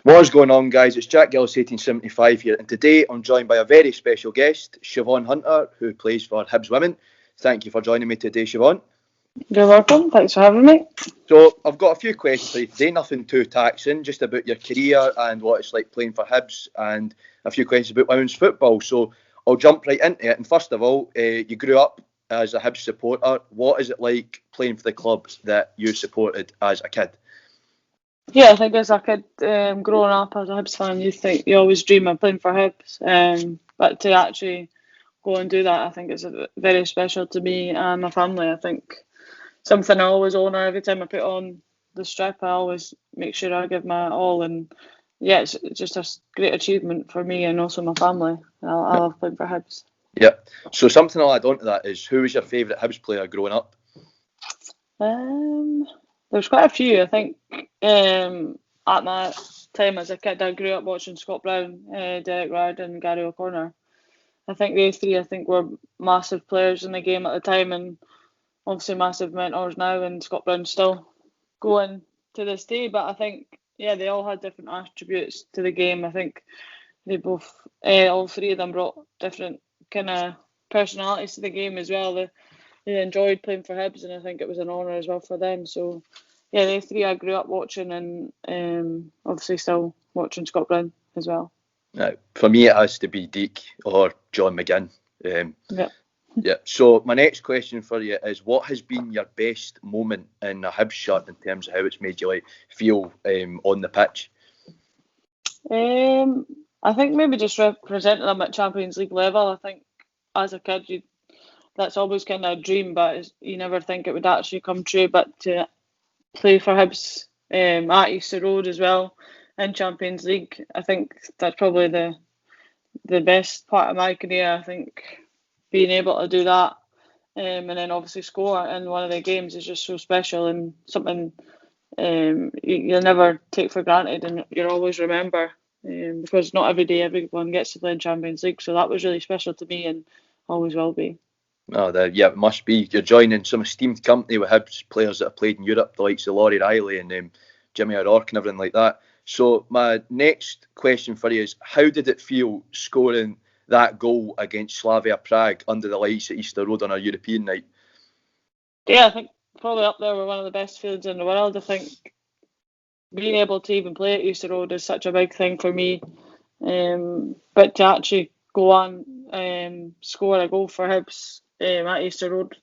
What is going on, guys? It's Jack Gillies 1875 here, and today I'm joined by a very special guest, Siobhan Hunter, who plays for Hibs Women. Thank you for joining me today, Siobhan. You're welcome. Thanks for having me. So I've got a few questions for you today, nothing too taxing, just about your career and what it's like playing for Hibs, and a few questions about women's football. So I'll jump right into it. And first of all, you grew up as a Hibs supporter. What is it like playing for the club that you supported as a kid? Yeah, I think as a kid, growing up as a Hibs fan, you always dream of playing for Hibs. But to actually go and do that, I think it's very special to me and my family. I think something I always honour every time I put on the strip. I always make sure I give my all, and yeah, it's just a great achievement for me and also my family. I love playing for Hibs. Yeah. So something I'll add on to that is, who was your favourite Hibs player growing up? There's quite a few. I think at my time as a kid, I grew up watching Scott Brown, Derek Riordan, Gary O'Connor. I think they three, were massive players in the game at the time, and obviously massive mentors now. And Scott Brown's still going to this day. But I think, yeah, they all had different attributes to the game. I think they both, all three of them, brought different kind of personalities to the game as well. They enjoyed playing for Hibs, and I think it was an honour as well for them. So, yeah, they three I grew up watching, and obviously still watching Scott Brown as well. Now, for me, it has to be Deke or John McGinn. Yeah. So my next question for you is, what has been your best moment in a Hibs shirt in terms of how it's made you feel on the pitch? I think maybe just representing them at Champions League level. I think as a kid, that's always kind of a dream, but you never think it would actually come true. But to play for Hibs at Easter Road as well in Champions League, I think that's probably the best part of my career. I think being able to do that and then obviously score in one of the games is just so special, and something you'll never take for granted, and you'll always remember, because not every day everyone gets to play in Champions League. So that was really special to me and always will be. Yeah, it must be. You're joining some esteemed company with Hibs players that have played in Europe, the likes of Laurie Riley and Jimmy O'Rourke and everything like that. So my next question for you is, how did it feel scoring that goal against Slavia Prague under the lights at Easter Road on a European night? Yeah, I think probably up there with one of the best fields in the world. I think being able to even play at Easter Road is such a big thing for me. But to actually go on score a goal for Hibs at Easter Road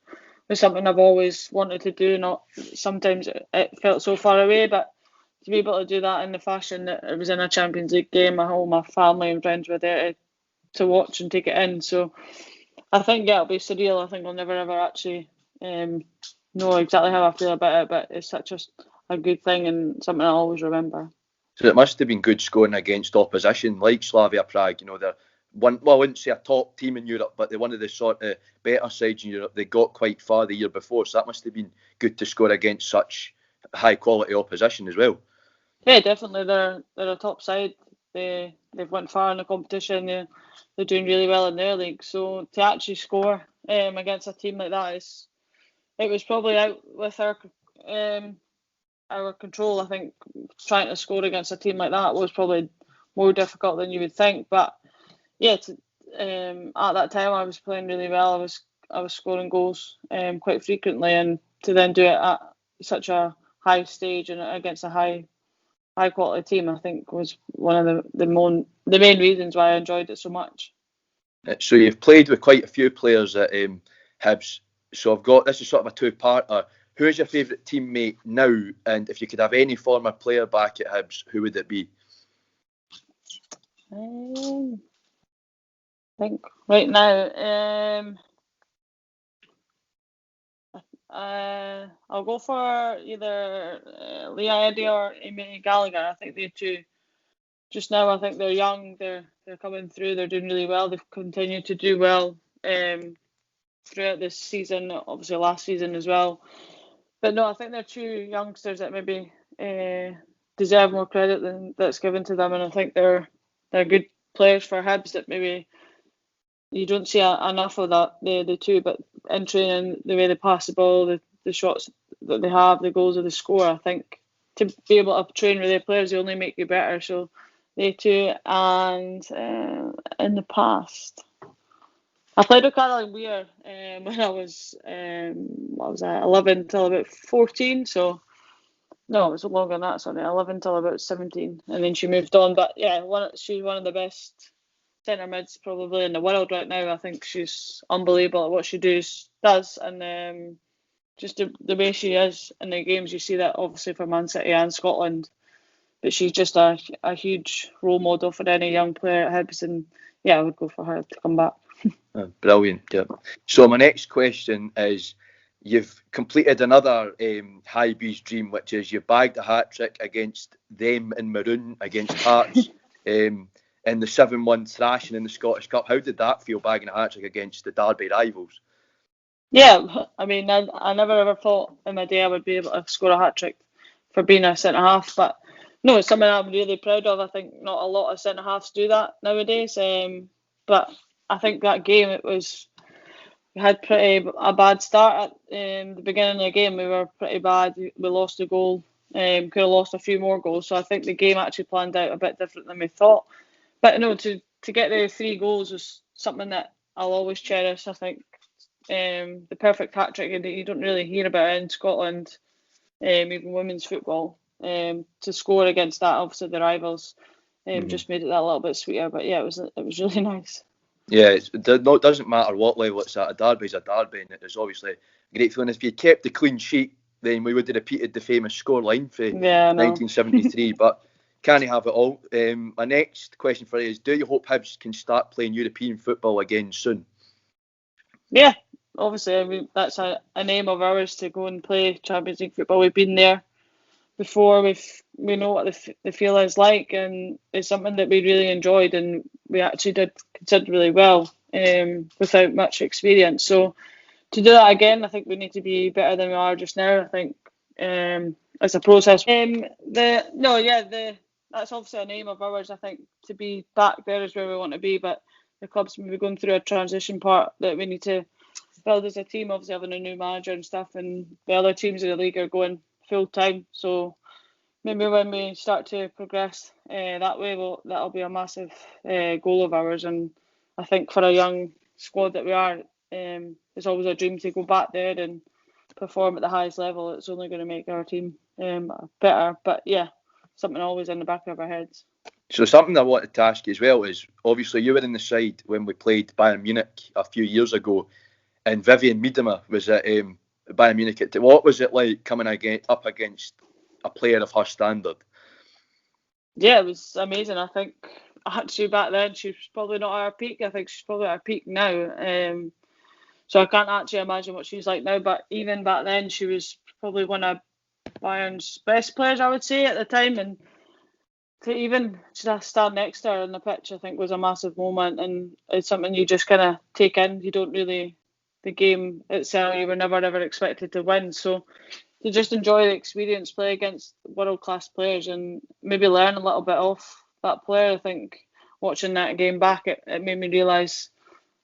was something I've always wanted to do. Not sometimes it felt so far away, but to be able to do that in the fashion that it was in a Champions League game, all my family and friends were there to watch and take it in. So I think, yeah, it'll be surreal. I think I'll never ever actually know exactly how I feel about it, but it's such a good thing and something I always remember. So it must have been good scoring against opposition like Slavia Prague. They're one, well, I wouldn't say a top team in Europe, but they're one of the sort of better sides in Europe. They got quite far the year before, so that must have been good to score against such high quality opposition as well. Yeah, definitely. They're a top side. They've went far in the competition. They're doing really well in their league. So to actually score against a team like that, it was probably out with our control. I think trying to score against a team like that was probably more difficult than you would think. But yeah, at that time I was playing really well. I was scoring goals quite frequently, and to then do it at such a high stage and against a high quality team, I think was one of the main reasons why I enjoyed it so much. So you've played with quite a few players at Hibs. So this is sort of a two-parter. Who is your favourite teammate now? And if you could have any former player back at Hibs, who would it be? I think right now, I'll go for either Leah Eddy or Amy Gallagher. I think they two, just now, I think they're young, they're coming through, they're doing really well. They've continued to do well throughout this season, obviously last season as well. But no, I think they're two youngsters that maybe deserve more credit than that's given to them, and I think they're good players for Hibs that maybe you don't see enough of that, the two, but in training, the way they pass the ball, the shots that they have, the goals that they score, I think to be able to train with their players, they only make you better. So they two, and in the past, I played with Caroline Weir when I was 11 till about 14. So no, it was longer than that. Sorry, 11 till about 17, and then she moved on. But yeah, she's one of the best centre mids probably in the world right now. I think she's unbelievable at what she does, and just the way she is in the games. You see that obviously for Man City and Scotland, but she's just a huge role model for any young player at Hibs, and yeah, I would go for her to come back. Brilliant. Yeah. So my next question is, you've completed another high bees dream, which is you bagged a hat-trick against them in maroon against Hearts in the 7-1 thrashing in the Scottish Cup. How did that feel, bagging a hat-trick against the Derby rivals? Yeah, I mean, I never ever thought in my day I would be able to score a hat-trick for being a centre-half, but no, it's something I'm really proud of. I think not a lot of centre-halves do that nowadays, but I think that game, we had a bad start at the beginning of the game. We were pretty bad. We lost a goal. Could have lost a few more goals. So I think the game actually planned out a bit different than we thought. But no, to get the 3 goals was something that I'll always cherish. I think the perfect hat trick that you don't really hear about in Scotland, even women's football. To score against that, obviously the rivals, just made it that little bit sweeter. But yeah, it was really nice. Yeah, it doesn't matter what level it's at. A derby's a derby, and it was obviously a great feeling. If you kept the clean sheet, then we would have repeated the famous scoreline for 1973. But can't have it all. My next question for you is, do you hope Hibs can start playing European football again soon? Yeah, obviously, I mean, that's a aim of ours to go and play Champions League football. We've been there before. We know what the feel is like, and it's something that we really enjoyed, and we actually did considerably well without much experience. So to do that again, I think we need to be better than we are just now. I think it's a process. That's obviously an aim of ours. I think to be back there is where we want to be, but the club's maybe going through a transition part that we need to build as a team. Obviously having a new manager and stuff, and the other teams in the league are going full time. So maybe when we start to progress that way, that'll be a massive goal of ours. And I think for a young squad that we are, it's always a dream to go back there and perform at the highest level. It's only going to make our team better. But yeah, something always in the back of our heads. So something I wanted to ask you as well is, obviously you were in the side when we played Bayern Munich a few years ago, and Vivian Miedema was at Bayern Munich. What was it like coming up against a player of her standard? Yeah, it was amazing. I think actually back then she was probably not at her peak. I think she's probably at her peak now. So I can't actually imagine what she's like now. But even back then, she was probably one of Bayern's best players, I would say, at the time. And to even just stand next to her on the pitch, I think was a massive moment. And it's something you just kind of take in. You don't really, the game itself, you were never ever expected to win. So to just enjoy the experience, play against world-class players and maybe learn a little bit off that player. I think watching that game back, it made me realise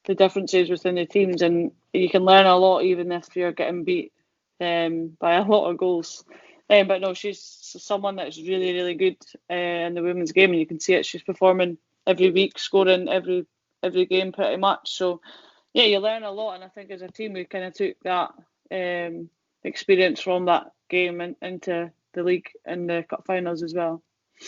the differences within the teams, and you can learn a lot even if you're getting beat by a lot of goals. But no, she's someone that's really, really good in the women's game, and you can see it. She's performing every week, scoring every game pretty much. So yeah, you learn a lot, and I think as a team we kind of took that experience from that game into the league and the cup finals as well.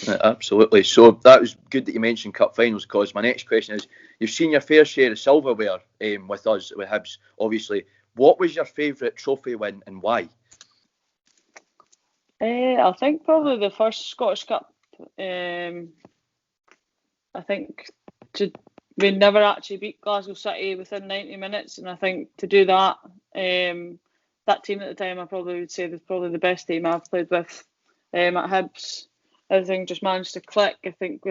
Absolutely. So that was good that you mentioned cup finals, because my next question is, you've seen your fair share of silverware with us, with Hibs, obviously. What was your favourite trophy win and why? I think probably the first Scottish Cup. I think we never actually beat Glasgow City within 90 minutes, and I think to do that, that team at the time, I probably would say was probably the best team I've played with at Hibs. Everything just managed to click. I think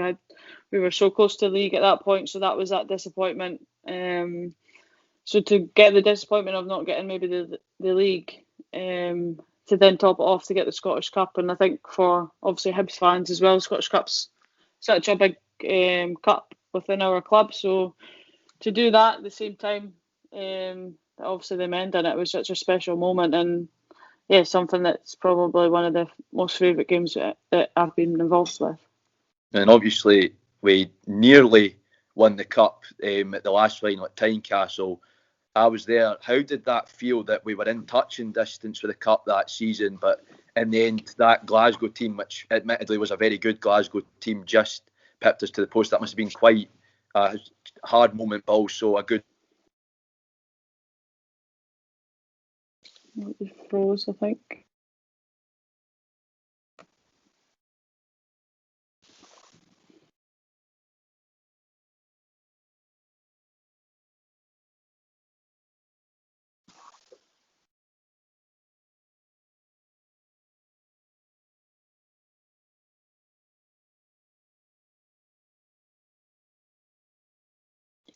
we were so close to the league at that point, so that was that disappointment. So to get the disappointment of not getting maybe the league, to then top it off to get the Scottish Cup, and I think for obviously Hibs fans as well, Scottish Cup's such a big cup within our club. So to do that at the same time, obviously the men done it, was such a special moment, and yeah, something that's probably one of the most favourite games that I've been involved with. And obviously, we nearly won the cup at the last final at Tynecastle. I was there. How did that feel that we were in touching distance with the cup that season, but in the end, that Glasgow team, which admittedly was a very good Glasgow team, just pipped us to the post? That must have been quite a hard moment, but also a good. It froze, I think.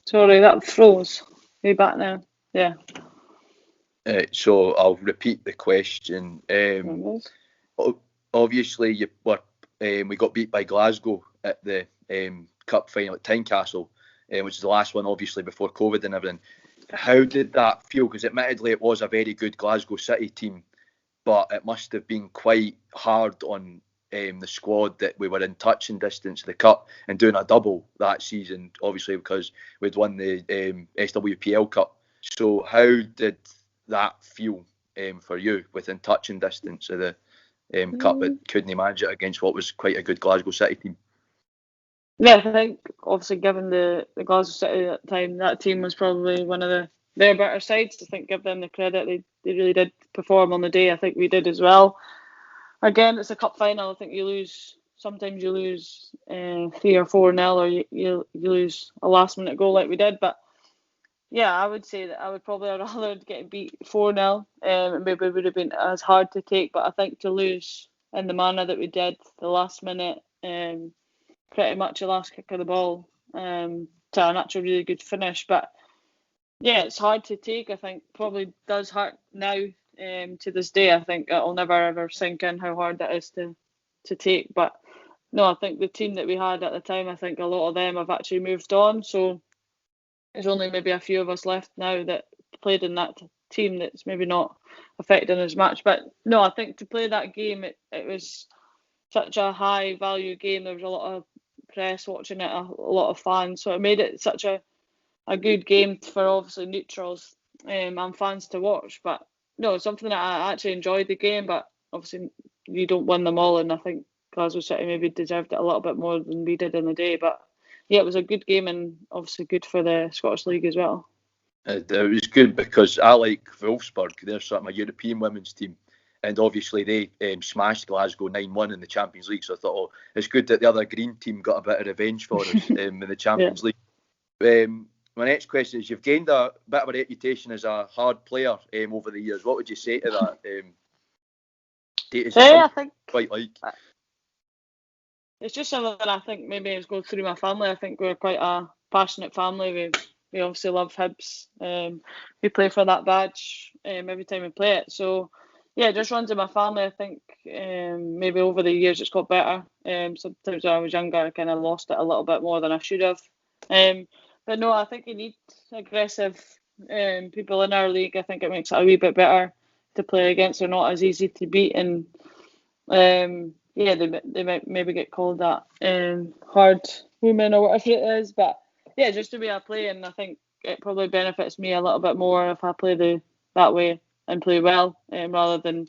Sorry, that froze. Are you back now? Yeah. So I'll repeat the question. Obviously, we got beat by Glasgow at the cup final at Tynecastle, which is the last one, obviously, before COVID and everything. How did that feel? Because admittedly, it was a very good Glasgow City team, but it must have been quite hard on the squad that we were in touching distance of the cup and doing a double that season, obviously, because we'd won the SWPL Cup. So how did that feel for you within touching distance of the cup, but couldn't manage it against what was quite a good Glasgow City team? Yeah, I think obviously given the Glasgow City at the time, that team was probably one of their better sides. I think give them the credit. They really did perform on the day. I think we did as well. Again, it's a cup final. I think sometimes you lose 3 or 4-0, or you lose a last minute goal like we did. But yeah, I would say that I would probably rather get beat 4-0. It maybe would have been as hard to take, but I think to lose in the manner that we did, the last minute, pretty much the last kick of the ball, to an actual really good finish. But yeah, it's hard to take. I think probably does hurt now. To this day, I think it'll never ever sink in how hard that is to take. But no, I think the team that we had at the time, I think a lot of them have actually moved on. So there's only maybe a few of us left now that played in that team that's maybe not affecting as much. But no, I think to play that game, it was such a high value game. There was a lot of press watching it, a lot of fans. So it made it such a good game for obviously neutrals and fans to watch. But no, it's something that I actually enjoyed the game, but obviously you don't win them all, and I think Glasgow City maybe deserved it a little bit more than we did in the day. But yeah, it was a good game and obviously good for the Scottish League as well. It was good because I like Wolfsburg. They're sort of a European women's team, and obviously they smashed Glasgow 9-1 in the Champions League. So I thought, oh, it's good that the other green team got a bit of revenge for us in the Champions League. My next question is, you've gained a bit of a reputation as a hard player over the years. What would you say to that? I think quite like. It's just something that I think maybe has gone through my family. I think we're quite a passionate family. We obviously love Hibs. We play for that badge every time we play it. So yeah, it just runs in my family. I think maybe over the years it's got better. Sometimes when I was younger, I kind of lost it a little bit more than I should have. But no, I think you need aggressive people in our league. I think it makes it a wee bit better to play against. They're not as easy to beat, and yeah, they might maybe get called that hard woman or whatever it is. But yeah, just the way I play, and I think it probably benefits me a little bit more if I play that way and play well, rather than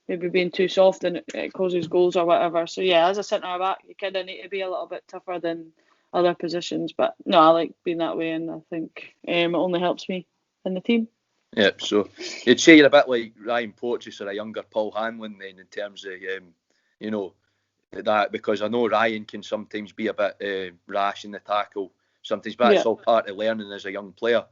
maybe being too soft and it causes goals or whatever. So yeah, as a centre back, you kind of need to be a little bit tougher than other positions. But no, I like being that way, and I think it only helps me in the team. Yep. So you'd say you're a bit like Ryan Porteous or a younger Paul Hanlon then, in terms of that, because I know Ryan can sometimes be a bit rash in the tackle sometimes, but it's all part of learning as a young player.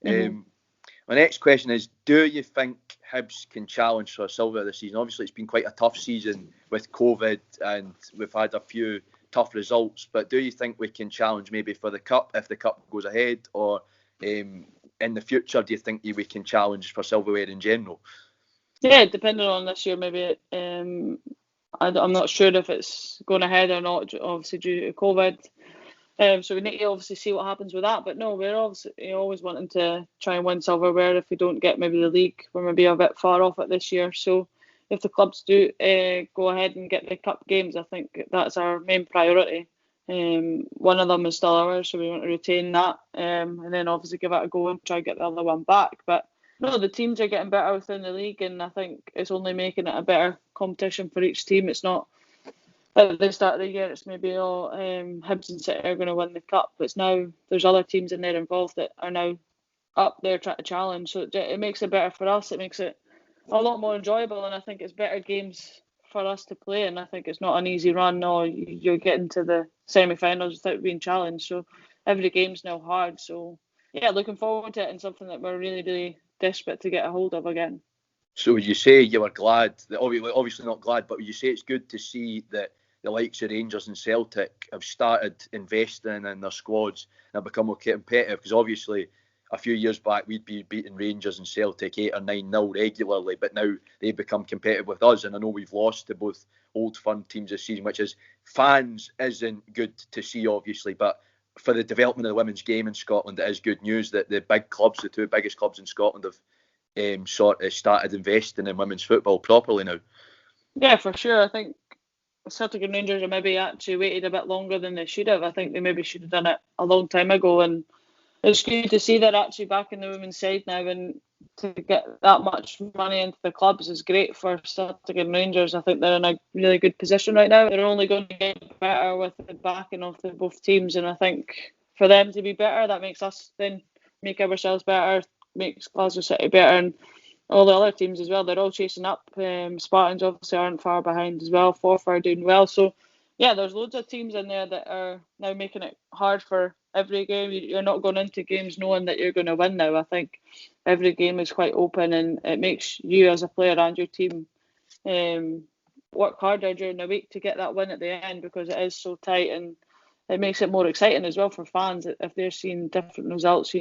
My next question is, do you think Hibs can challenge for silver this season? Obviously, it's been quite a tough season with COVID and we've had a few tough results, but do you think we can challenge maybe for the Cup if the Cup goes ahead, or in the future, do you think we can challenge for silverware in general? Yeah, depending on this year, maybe. I'm not sure if it's going ahead or not, obviously due to COVID. So we need to obviously see what happens with that. But no, we're obviously always wanting to try and win silverware if we don't get maybe the league. We're maybe a bit far off it this year. So if the clubs do go ahead and get the cup games, I think that's our main priority. One of them is still ours, so we want to retain that, and then obviously give it a go and try and get the other one back. But no, the teams are getting better within the league, and I think it's only making it a better competition for each team. It's not at the start of the year, it's maybe all Hibs and City are going to win the cup. It's now there's other teams in there involved that are now up there trying to challenge. So it makes it better for us. It makes it a lot more enjoyable, and I think it's better games for us to play. And I think it's not an easy run. No, you're getting to the semi-finals without being challenged. So every game's now hard. So yeah, looking forward to it, and something that we're really, really desperate to get a hold of again. So would you say you were glad, that obviously not glad, but would you say it's good to see that the likes of Rangers and Celtic have started investing in their squads and have become more competitive? Because obviously a few years back we'd be beating Rangers and Celtic 8 or 9-0 regularly, but now they've become competitive with us, and I know we've lost to both old firm teams this season, which is fans isn't good to see obviously, but for the development of the women's game in Scotland, it is good news that the big clubs, the two biggest clubs in Scotland, have sort of started investing in women's football properly now. Yeah, for sure. I think Celtic and Rangers have maybe actually waited a bit longer than they should have. I think they maybe should have done it a long time ago, and it's good to see they're actually back in the women's side now, and to get that much money into the clubs is great for Celtic and Rangers. I think they're in a really good position right now. They're only going to get better with the backing of both teams, and I think for them to be better, that makes us then make ourselves better, makes Glasgow City better, and all the other teams as well. They're all chasing up. Spartans obviously aren't far behind as well. Forth are doing well. So yeah, there's loads of teams in there that are now making it hard for every game. You're not going into games knowing that you're going to win now. I think every game is quite open, and it makes you as a player and your team work harder during the week to get that win at the end, because it is so tight, and it makes it more exciting as well for fans if they're seeing different results.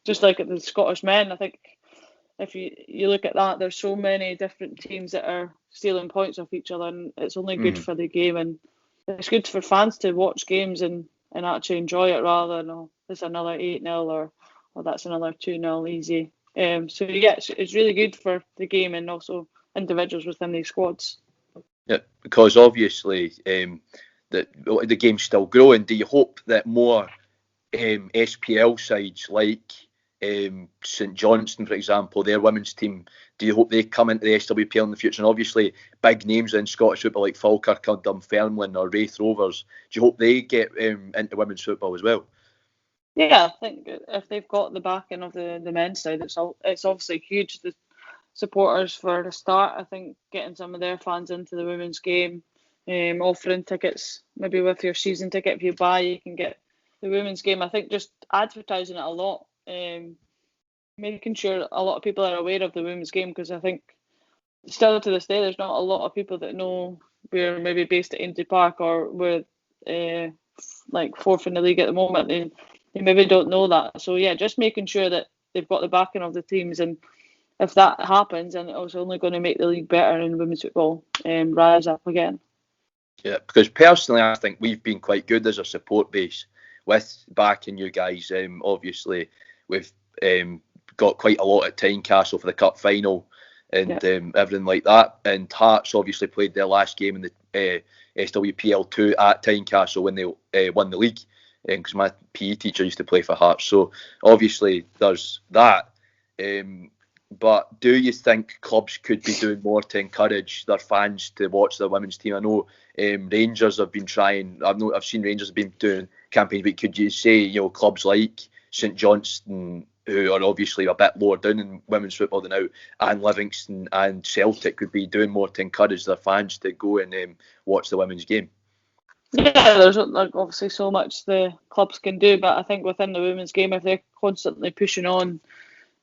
Just like at the Scottish men, I think if you look at that, there's so many different teams that are stealing points off each other, and it's only good for the game, and it's good for fans to watch games and actually enjoy it, rather than, oh, it's another 8-0 or that's another 2-0 easy. So yeah, it's really good for the game and also individuals within these squads. Yeah, because obviously the game's still growing. Do you hope that more SPL sides like St Johnstone, for example, their women's team, do you hope they come into the SWPL in the future? And obviously big names in Scottish football like Falkirk or Dunfermline or Wraith Rovers, do you hope they get into women's football as well? Yeah, I think if they've got the backing of the men's side, it's obviously huge. The supporters for the start, I think getting some of their fans into the women's game, offering tickets, maybe with your season ticket, if you buy, you can get the women's game. I think just advertising it a lot, making sure a lot of people are aware of the women's game, because I think still to this day there's not a lot of people that know we're maybe based at Aintree Park, or we're like fourth in the league at the moment. They maybe don't know that. So yeah, just making sure that they've got the backing of the teams, and if that happens, then it's only going to make the league better in women's football and rise up again. Yeah, because personally I think we've been quite good as a support base with backing you guys. Obviously we've got quite a lot at Tynecastle for the cup final and everything like that, and Hearts obviously played their last game in the SWPL 2 at Tynecastle when they won the league, because my PE teacher used to play for Hearts, so obviously there's that. But do you think clubs could be doing more to encourage their fans to watch their women's team? I know Rangers have been trying. I've seen Rangers have been doing campaigns, but could you say clubs like St Johnstone, who are obviously a bit lower down in women's football than now, and Livingston and Celtic could be doing more to encourage their fans to go and watch the women's game? Yeah, there's obviously so much the clubs can do, but I think within the women's game, if they're constantly pushing on,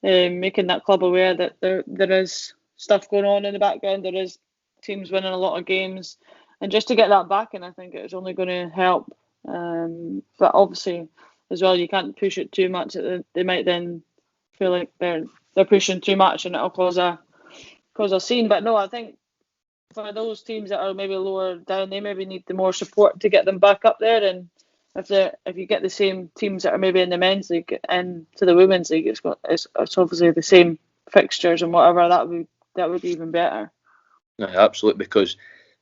making that club aware that there is stuff going on in the background, there is teams winning a lot of games, and just to get that back, and I think it's only going to help. But obviously as well, you can't push it too much. They might then feel like they're pushing too much, and it'll cause a scene. But no, I think for those teams that are maybe lower down, they maybe need the more support to get them back up there. And if you get the same teams that are maybe in the men's league and to the women's league, it's obviously the same fixtures and whatever, that would be even better. No, absolutely, because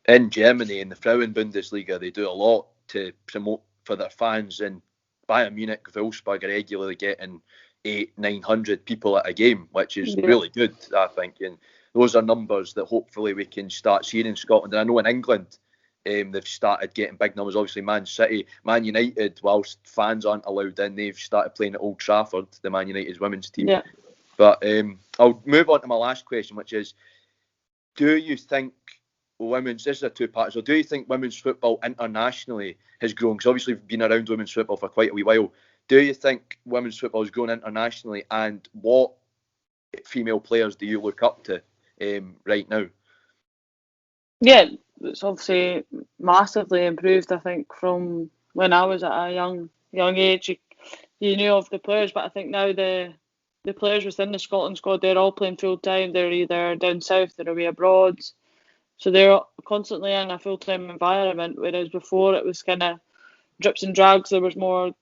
in Germany, in the Frauen Bundesliga, they do a lot to promote for their fans, and Bayern Munich, Wolfsburg are regularly getting 800-900 people at a game, which is really good, I think. And those are numbers that hopefully we can start seeing in Scotland. And I know in England, they've started getting big numbers. Obviously, Man City, Man United, whilst fans aren't allowed in, they've started playing at Old Trafford, the Man United's women's team. Yeah. But I'll move on to my last question, which is, do you think this is a two-part, so do you think women's football internationally has grown? Because obviously we've been around women's football for quite a wee while. Do you think women's football has grown internationally, and what female players do you look up to right now? Yeah, it's obviously massively improved, I think, from when I was at a young age. You knew of the players, but I think now the players within the Scotland squad, they're all playing full time. They're either down south, they're away abroad, so they're constantly in a full time environment. Whereas before it was kind of drips and drags. There was more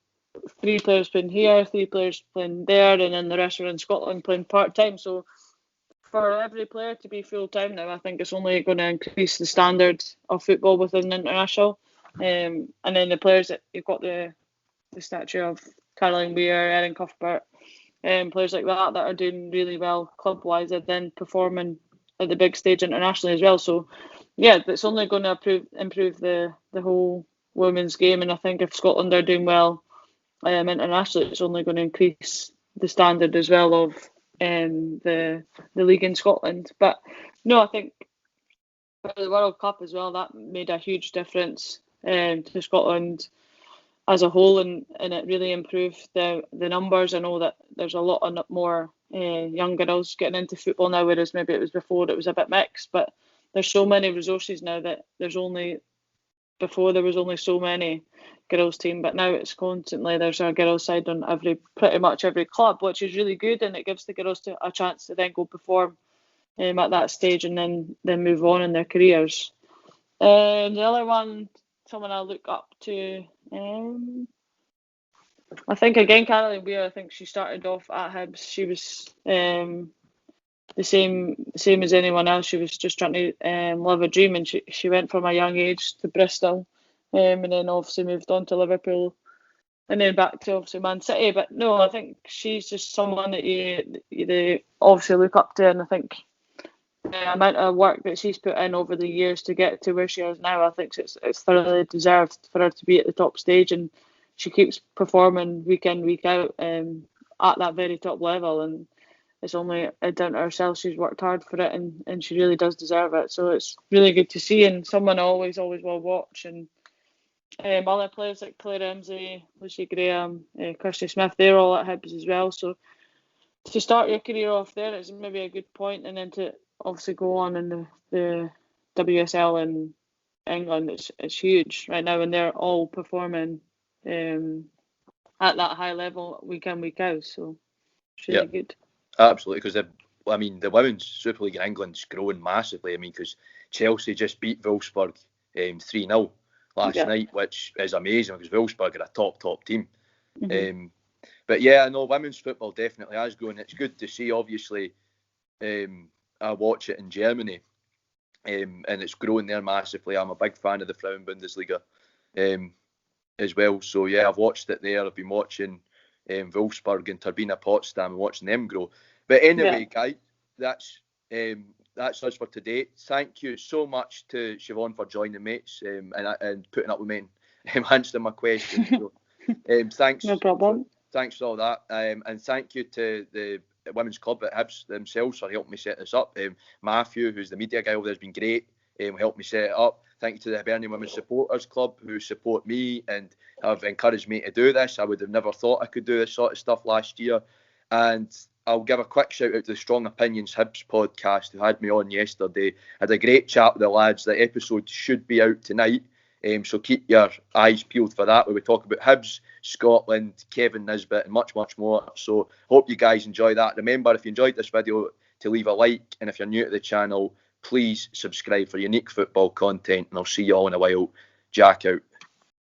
3 players playing here, 3 players playing there, and then the rest were in Scotland playing part time. So for every player to be full time now, I think it's only going to increase the standard of football within the international. And then the players that you've got the statue of Caroline Weir, Erin Cuthbert, players like that are doing really well club wise, and then performing at the big stage internationally as well. So yeah, it's only going to improve the whole women's game. And I think if Scotland are doing well internationally, it's only going to increase the standard as well of the league in Scotland. But no, I think for the World Cup as well, that made a huge difference to Scotland as a whole, and it really improved the numbers. I know that there's a lot more young girls getting into football now, whereas maybe it was before it was a bit mixed. But there's so many resources now that before there was only so many girls team, but now it's constantly there's a girls side on pretty much every club, which is really good, and it gives the girls a chance to then go perform at that stage and then move on in their careers. The other one, someone I look up to, I think again Caroline Weir. I think she started off at Hibs. She was the same as anyone else. She was just trying to live a dream, and she went from a young age to Bristol, and then obviously moved on to Liverpool, and then back to obviously Man City. But no, I think she's just someone that you obviously look up to, and I think the amount of work that she's put in over the years to get to where she is now, I think it's thoroughly deserved for her to be at the top stage, and she keeps performing week in, week out at that very top level, and it's only down to herself. She's worked hard for it, and she really does deserve it. So it's really good to see, and someone I always will watch. And other players like Claire Emsley, Lucy Graham, Kirsty Smith, they're all at Hibs as well. So to start your career off there is maybe a good point, and then to obviously go on in the WSL in England, it's huge right now, and they're all performing at that high level week in, week out. So it's really good. Absolutely, because the Women's Super League in England's growing massively. I mean, because Chelsea just beat Wolfsburg 3-0 last night, which is amazing because Wolfsburg are a top team. Mm-hmm. But yeah, I know women's football definitely has grown. It's good to see, obviously. I watch it in Germany, and it's growing there massively. I'm a big fan of the Frauen Bundesliga as well. So yeah, I've watched it there. I've been watching Wolfsburg and Turbine Potsdam and watching them grow. But anyway, guys, that's us for today. Thank you so much to Siobhan for joining me and putting up with me and answering my questions. So, thanks. No problem. Thanks for all that. And thank you to the Women's Club at Hibs themselves for helping me set this up. Matthew, who's the media guy over there, has been great. Helped me set it up. Thank you to the Hibernian Women's Supporters Club who support me and have encouraged me to do this. I would have never thought I could do this sort of stuff last year. And I'll give a quick shout out to the Strong Opinions Hibs podcast who had me on yesterday. I had a great chat with the lads. The episode should be out tonight. So keep your eyes peeled for that, where we talk about Hibs, Scotland, Kevin Nisbet and much more. So hope you guys enjoy that. Remember, if you enjoyed this video, to leave a like, and if you're new to the channel, please subscribe for unique football content, and I'll see you all in a while. Jack out.